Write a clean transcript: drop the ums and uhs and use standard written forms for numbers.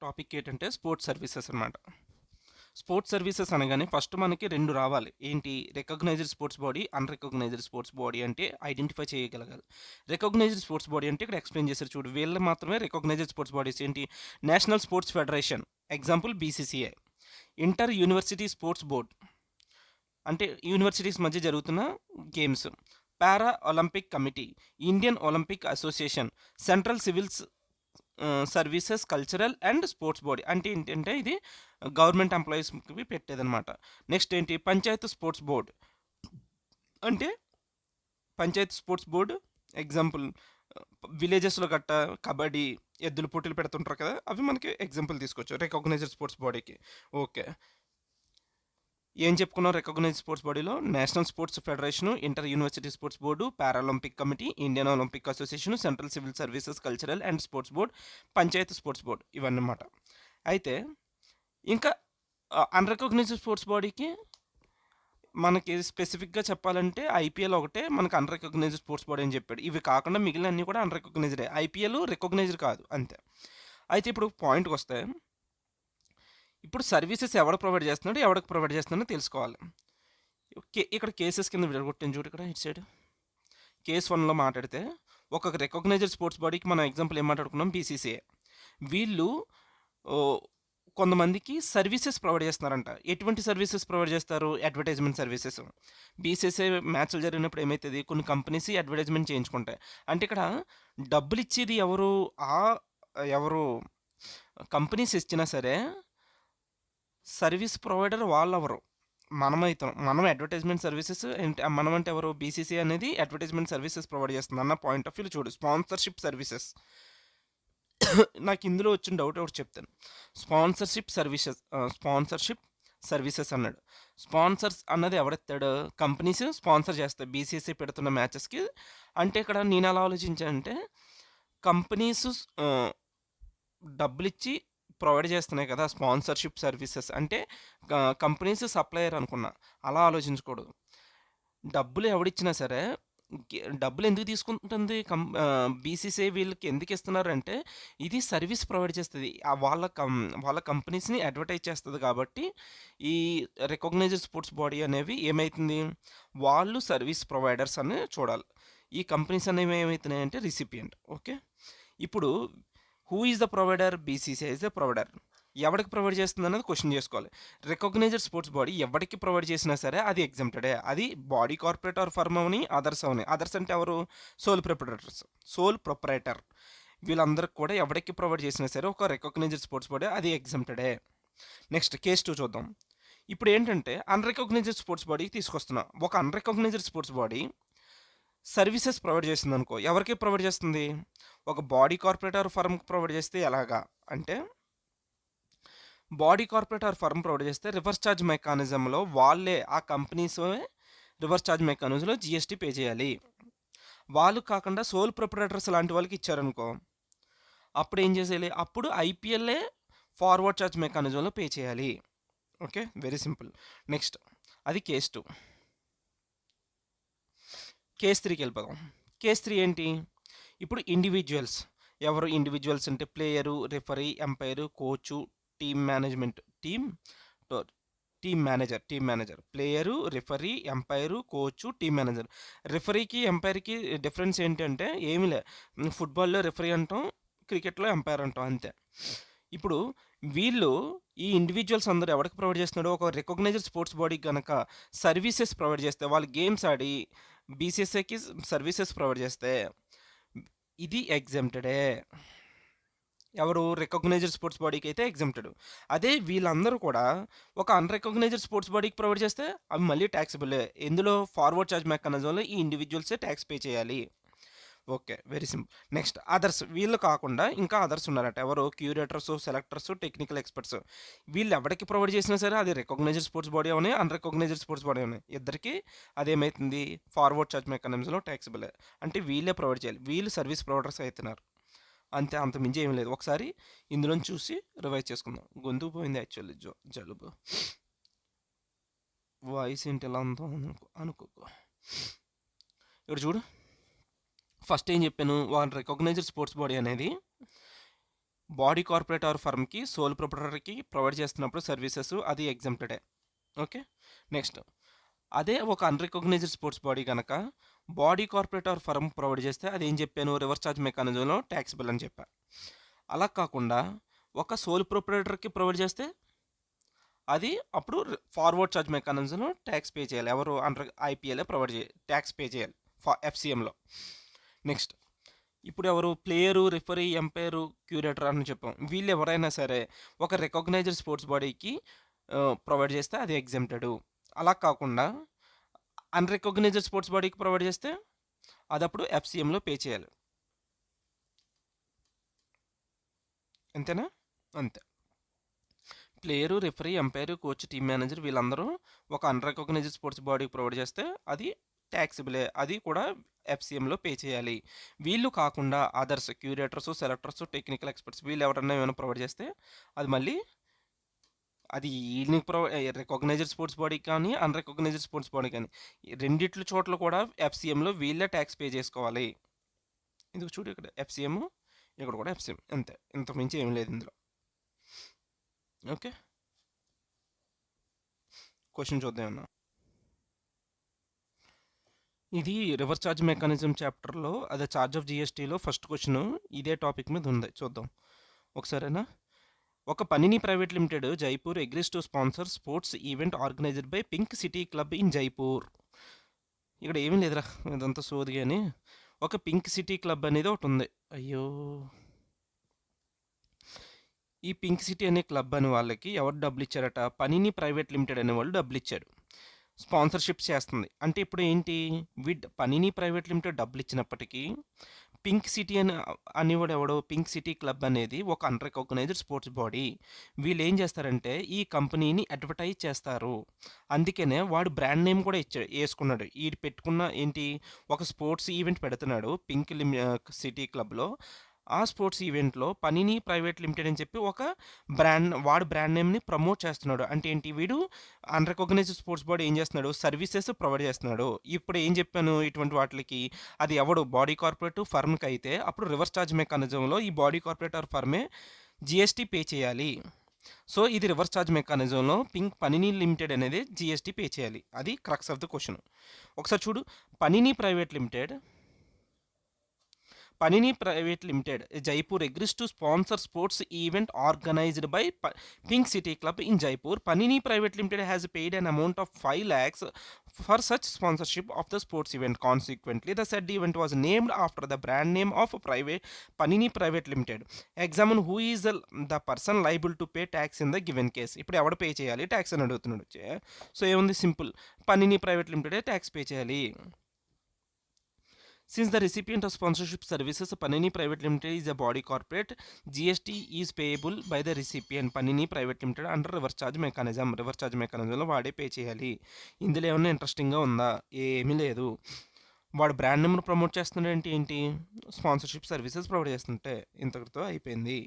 Topic ఏంటంటే sports services అనమాట. Sports services అనగానే ఫస్ట్ మనకి 2 రావాలి. ఏంటి? Recognized sports body, unrecognized sports body అంటే ఐడెంటిఫై చేయగలగాలి. రికగ్నైజ్డ్ స్పోర్ట్స్ బాడీ అంటే ఇక్కడ ఎక్స్‌ప్లెయిన్ చేశారు చూడు. వీళ్ళు మాత్రమే రికగ్నైజ్డ్ స్పోర్ట్స్ బాడీస్ ఏంటి? National sports federation example BCCI. Inter university sports board అంటే యూనివర్సిటీస్ మధ్య జరుగుతున్న games. Para Olympic committee, Indian Olympic association, central civils services cultural and sports body అంటే ఏంటంటే ఇది గవర్నమెంట్ ఎంప్లాయీస్కి పెట్టేదన్నమాట. నెక్స్ట్ ఏంటి? పంచాయత్ స్పోర్ట్స్ బోర్డ్ అంటే పంచాయత్ స్పోర్ట్స్ బోర్డు ఎగ్జాంపుల్ విలేజెస్లో గట్ట కబడ్డీ ఎద్దుల పోటీలు పెడుతుంటారు కదా, అవి మనకి ఎగ్జాంపుల్ తీసుకోవచ్చు రికగ్నైజ్డ్ స్పోర్ట్స్ బాడీకి. ఓకే, ఏం చెప్పుకున్నాం? రికగ్నైజ్డ్ స్పోర్ట్స్ బాడీలో national sports federation, inter university sports board, Paralympic committee, Indian Olympic association, central civil services cultural and sports board, Panchayat sports board ఇవన్నమాట. అయితే ఇంకా అన్రికగ్నైజ్డ్ స్పోర్ట్స్ బాడీకి మనకి స్పెసిఫిక్గా చెప్పాలంటే ఐపీఎల్ ఒకటే మనకు అన్రికగ్నైజ్డ్ స్పోర్ట్స్ బాడీ అని చెప్పాడు. ఇవి కాకుండా మిగిలిన అన్నీ కూడా అన్రికగ్నైజ్డే. ఐపీఎల్ రికగ్నైజ్డ్ కాదు అంతే. అయితే ఇప్పుడు పాయింట్కి వస్తే, ఇప్పుడు సర్వీసెస్ ఎవడు ప్రొవైడ్ చేస్తున్నాడు, ఎవరికి ప్రొవైడ్ చేస్తున్నాడో తెలుసుకోవాలి. ఇక్కడ కేసెస్ కింద విడగొట్టిన చూడు, ఇక్కడ ఇటు సైడ్ కేస్ 1లో మాట్లాడితే ఒక రికగ్నైజ్డ్ స్పోర్ట్స్ బాడీకి మనం ఎగ్జాంపుల్ ఏం మాట్లాడుకున్నాం? బీసీసీఐ. వీళ్ళు ఓ, కొంతమందికి సర్వీసెస్ ప్రొవైడ్ చేస్తున్నారంట. ఎటువంటి సర్వీసెస్ ప్రొవైడ్ చేస్తారు? Advertisement services. బీసీసీఐ మ్యాచ్లు జరిగినప్పుడు ఏమవుతుంది? కొన్ని కంపెనీస్ అడ్వర్టైజ్మెంట్ చేయించుకుంటాయి. అంటే ఇక్కడ డబ్బులు ఇచ్చేది ఎవరు? ఆ ఎవరు కంపెనీస్ ఇచ్చినా సరే సర్వీస్ ప్రొవైడర్ వాళ్ళెవరు? మనమైతే మనం అడ్వర్టైజ్మెంట్ సర్వీసెస్ మనం అంటే ఎవరు? బీసీసీ అనేది అడ్వర్టైజ్మెంట్ సర్వీసెస్ ప్రొవైడ్ చేస్తుంది అన్న పాయింట్ ఆఫ్ వ్యూ చూడు. Sponsorship services. నాకు ఇందులో వచ్చిన డౌట్ ఒకటి చెప్తాను. స్పాన్సర్షిప్ సర్వీసెస్ అన్నాడు. స్పాన్సర్స్ అన్నది ఎవడెత్తాడు? కంపెనీస్ స్పాన్సర్ చేస్తాయి బీసీసీ పెడుతున్న మ్యాచెస్కి. అంటే ఇక్కడ నేను ఎలా ఆలోచించానంటే, కంపెనీస్ డబ్బులు ఇచ్చి ప్రొవైడ్ చేస్తున్నాయి కదా స్పాన్సర్షిప్ సర్వీసెస్ అంటే, కంపెనీస్ సప్లయర్ అనుకున్నా. అలా ఆలోచించకూడదు. డబ్బులు ఎవడిచ్చినా సరే డబ్బులు ఎందుకు తీసుకుంటుంది బీసీసీఐ వీళ్ళకి ఎందుకు ఇస్తున్నారంటే, ఇది సర్వీస్ ప్రొవైడ్ చేస్తుంది. వాళ్ళ కంపెనీస్ని అడ్వర్టైజ్ చేస్తుంది కాబట్టి ఈ రికగ్నైజ్డ్ స్పోర్ట్స్ బాడీ అనేవి ఏమవుతుంది? వాళ్ళు సర్వీస్ ప్రొవైడర్స్ అని చూడాలి. ఈ కంపెనీస్ అనేవి ఏమవుతున్నాయి అంటే రిసిపియంట్. ఓకే, ఇప్పుడు who is the provider? BCCI is the provider. ఎవరికి ప్రొవైడ్ చేస్తుంది అన్నది క్వశ్చన్ చేసుకోవాలి. రికగ్నైజ్డ్ స్పోర్ట్స్ బాడీ ఎవరికి ప్రొవైడ్ చేసినా సరే అది ఎగ్జామ్టెడే. అది బాడీ కార్పొరేట్ ఆర్ ఫర్మ్ అవని, అదర్స్ అవని. అదర్స్ అంటే ఎవరు? Soul proprietor. వీళ్ళందరికి కూడా ఎవరికి ప్రొవైడ్ చేసినా సరే ఒక రికగ్నైజ్డ్ స్పోర్ట్స్ బాడీ అది ఎగ్జామ్టెడే. నెక్స్ట్ కేస్ 2 చూద్దాం. ఇప్పుడు ఏంటంటే అన్రికగ్నైజ్డ్ స్పోర్ట్స్ బాడీకి తీసుకొస్తున్నా. ఒక unrecognised sports body services provide చేస్తుంది అనుకో. ఎవరికి ప్రొవైడ్ చేస్తుంది? ఒక బాడీ కార్పొరేటర్ ఫర్మ్కి ప్రొవైడ్ చేస్తే ఎలాగా అంటే, బాడీ కార్పొరేటర్ ఫర్మ్ ప్రొవైడ్ చేస్తే రివర్స్ ఛార్జ్ మెకానిజంలో వాళ్ళే ఆ కంపెనీస్ రివర్స్ ఛార్జ్ మెకానిజంలో జిఎస్టీ పే చేయాలి. వాళ్ళు కాకుండా సోల్ ప్రొపరేటర్స్ లాంటి వాళ్ళకి ఇచ్చారనుకో, అప్పుడు ఏం చేసేయాలి? అప్పుడు ఐపీఎల్ఏ ఫార్వర్డ్ ఛార్జ్ మెకానిజంలో పే చేయాలి. Okay, very simple. నెక్స్ట్ అది కేస్ 2. కేస్ 3కి వెళ్ళిపోదాం. కేస్ 3 ఏంటి? ఇప్పుడు ఇండివిజువల్స్. ఎవరు ఇండివిజువల్స్ అంటే player, referee, umpire, coach, team management team manager player, referee, umpire, coach, team manager. రెఫరీకి ఎంపైర్కి డిఫరెన్స్ ఏంటంటే ఏమీ లే. ఫుట్బాల్లో రెఫరీ అంటాం, క్రికెట్లో ఎంపైర్ అంటాం అంతే. ఇప్పుడు వీళ్ళు ఈ ఇండివిజువల్స్ అందరూ ఎవరికి ప్రొవైడ్ చేస్తున్నాడు? ఒక రికగ్నైజ్డ్ స్పోర్ట్స్ బాడీకి కనుక సర్వీసెస్ ప్రొవైడ్ చేస్తే, వాళ్ళు గేమ్స్ ఆడి బీసీసీఐకి సర్వీసెస్ ప్రొవైడ్ చేస్తే ఇది ఎగ్జామ్టెడే. ఎవరు? రికగ్నైజ్డ్ స్పోర్ట్స్ బాడీకి అయితే ఎగ్జామ్టెడ్. అదే వీళ్ళందరూ కూడా ఒక అన్రికగ్నైజ్డ్ స్పోర్ట్స్ బాడీకి ప్రొవైడ్ చేస్తే అవి మళ్ళీ ట్యాక్సిబులే. ఎందులో? ఫార్వర్డ్ ఛార్జ్ మెకానిజంలో ఈ ఇండివిజువల్సే ట్యాక్స్ పే చేయాలి. Okay, very simple. Next others. వీళ్ళు కాకుండా ఇంకా అదర్స్ ఉన్నారట. ఎవరు? Curators, selectors, technical experts. వీళ్ళు ఎవరికి ప్రొవైడ్ చేసినా సరే అది రికగ్నైజ్డ్ స్పోర్ట్స్ బాడీ అవని, అన్రికగ్నైజ్డ్ స్పోర్ట్స్ బాడీ అవని, ఇద్దరికి అదేమవుతుంది? ఫార్వర్డ్ ఛార్జ్ మెకానిజంలో ట్యాక్సిబుల్. అంటే వీళ్ళే ప్రొవైడ్ చేయాలి. వీళ్ళు సర్వీస్ ప్రొవైడర్స్ అవుతున్నారు అంతే, అంత మించి ఏం లేదు. ఒకసారి ఇందులో చూసి రివైజ్ చేసుకుందాం. గొంతుకు పోయింది యాక్చువల్లీ, జలుబు. వాయిస్ ఏంటి ఎలా ఉందో అనుకోకు. ఇక్కడ చూడు, ఫస్ట్ ఏం చెప్పాను? వాళ్ళ రికగ్నైజ్డ్ స్పోర్ట్స్ బాడీ అనేది బాడీ కార్పొరేట్ ఆర్ ఫర్మ్‌కి సోల్ ప్రొప్రైటర్‌కి ప్రొవైడ్ చేస్తున్నప్పుడు సర్వీసెస్ అది ఎగ్జెంప్టెడే. ఓకే. నెక్స్ట్ అదే ఒక అన్‌రికగ్నైజ్డ్ స్పోర్ట్స్ బాడీ గనక body corporate or firm provide చేస్తే అదేం చెప్పాను రివర్స్ చార్జ్ మెకానిజంలో ట్యాక్సబుల్ అని చెప్పా. అలా కాకుండా ఒక సోల్ ప్రొప్రైటర్‌కి ప్రొవైడ్ చేస్తే అది అప్పుడు ఫార్వర్డ్ చార్జ్ మెకానిజంలో ట్యాక్స్ పే చేయాలి. ఎవరు అండర్ ఐపీఎల్ఏ ప్రొవైడ్ చేయాలి, ట్యాక్స్ పే చేయాలి ఎఫ్సిఎంలో. నెక్స్ట్ ఇప్పుడు ఎవరు ప్లేయరు, రిఫరీ, ఎంపైరు, క్యూరేటర్ అని చెప్పాం. వీళ్ళు ఎవరైనా సరే ఒక రికగ్నైజ్డ్ స్పోర్ట్స్ బాడీకి ప్రొవైడ్ చేస్తే అది ఎగ్జెంప్టెడ్. అలా కాకుండా అన్రికగ్నైజ్డ్ స్పోర్ట్స్ బాడీకి ప్రొవైడ్ చేస్తే అది అప్పుడు ఎఫ్సిఎంలో పే చేయాలి. అంతేనా? అంతే. Player, referee, umpire, coach, team manager వీళ్ళందరూ ఒక అన్రికగ్నైజ్డ్ స్పోర్ట్స్ బాడీకి ప్రొవైడ్ చేస్తే అది ట్యాక్సిబులే. అది కూడా ఎఫ్సిఎంలో పే చేయాలి. వీళ్ళు కాకుండా others curators, selectors, technical experts వీళ్ళు ఎవరన్నా ఏమైనా ప్రొవైడ్ చేస్తే అది మళ్ళీ అది వీళ్ళని రికగ్నైజ్డ్ స్పోర్ట్స్ బాడీ కానీ అన్రికగ్నైజ్డ్ స్పోర్ట్స్ బాడీ కానీ రెండిట్లు చోట్ల కూడా ఎఫ్సిఎంలో వీళ్ళే ట్యాక్స్ పే చేసుకోవాలి. ఇది చూడు ఇక్కడ ఎఫ్సిఎం, ఇక్కడ కూడా ఎఫ్సిఎం, అంతే. ఇంతకు మించి ఏం లేదు ఇందులో. ఓకే, క్వశ్చన్ చూద్దాం అన్న. ఇది రివర్స్ ఛార్జ్ మెకానిజం చాప్టర్లో అదే ఛార్జ్ ఆఫ్ జిఎస్టీలో ఫస్ట్ క్వశ్చన్ ఇదే టాపిక్ మీద ఉంది. చూద్దాం ఒకసారేనా. ఒక పనిని private limited Jaipur agrees to sponsor sports event organised by pink city club in Jaipur. ఇక్కడ ఏమీ లేదురా, ఇదంతా సోది. కానీ ఒక పింక్ సిటీ క్లబ్ అనేది ఒకటి ఉంది. అయ్యో, ఈ పింక్ సిటీ అనే క్లబ్ అని వాళ్ళకి ఎవరు డబ్బులు ఇచ్చారట? పనిని ప్రైవేట్ లిమిటెడ్ అనే వాళ్ళు డబ్బులు ఇచ్చారు, స్పాన్సర్షిప్ చేస్తుంది. అంటే ఇప్పుడు ఏంటి, పనిని ప్రైవేట్ లిమిటెడ్ డబ్బులు ఇచ్చినప్పటికీ పింక్ సిటీ అని అనేవాడు ఎవడో, పింక్ సిటీ క్లబ్ అనేది ఒక అన్రికగ్నైజ్డ్ స్పోర్ట్స్ బాడీ. వీళ్ళు ఏం చేస్తారంటే ఈ కంపెనీని అడ్వర్టైజ్ చేస్తారు. అందుకనే వాడు బ్రాండ్ నేమ్ కూడా వేసుకున్నాడు. ఈ పెట్టుకున్న ఏంటి, ఒక స్పోర్ట్స్ ఈవెంట్ పెడుతున్నాడు పింక్ సిటీ క్లబ్లో. ఆ స్పోర్ట్స్ ఈవెంట్లో పనిని ప్రైవేట్ లిమిటెడ్ అని చెప్పి ఒక వాడు బ్రాండ్ నేమ్ని ప్రమోట్ చేస్తున్నాడు. అంటే ఏంటి, వీడు అన్రికగ్నైజ్డ్ స్పోర్ట్స్ బాడీ ఏం చేస్తున్నాడు, సర్వీసెస్ ప్రొవైడ్ చేస్తున్నాడు. ఇప్పుడు ఏం చెప్పాను, ఇటువంటి వాటికి అది ఎవడు బాడీ కార్పొరేట్ ఫర్మ్కి అయితే అప్పుడు రివర్స్ ఛార్జ్ మెకానిజంలో ఈ బాడీ కార్పొరేట్ ఆర్ ఫర్మే జిఎస్టీ పే చేయాలి. సో ఇది రివర్స్ ఛార్జ్ మెకానిజంలో పనిని లిమిటెడ్ అనేది జిఎస్టీ పే చేయాలి. అది క్రక్స్ ఆఫ్ ద క్వశ్చన్. ఒకసారి చూడు, పనిని private limited Jaipur agrees to sponsor sports event organized by Pink City Club in Jaipur. Panini Private Limited has paid an amount of 5 lakhs for such sponsorship of the sports event. Consequently, the said event was named after the brand name of Panini Private Limited. Examine who is the person liable to pay tax in the given case. ఇప్పుడు ఎవడు pay చేయాలి tax అని అడుగుతున్నాడు. So ఏముంది, simple, పనిని private limited tax pay చేయాలి. Since the recipient of sponsorship services Panini Private Limited is a body corporate, GST is payable by the recipient Panini Private Limited under reverse charge mechanism. Reverse charge మెకానిజంలో వాడే pay చేయాలి. ఇందులో ఏమన్నా ఇంట్రెస్టింగ్గా ఉందా? ఏమీ లేదు. వాడు బ్రాండ్ నెంబర్ ప్రమోట్ చేస్తున్నాడు ఏంటి, స్పాన్సర్షిప్ సర్వీసెస్ ప్రొవైడ్ చేస్తుంటే ఇంతటితో అయిపోయింది.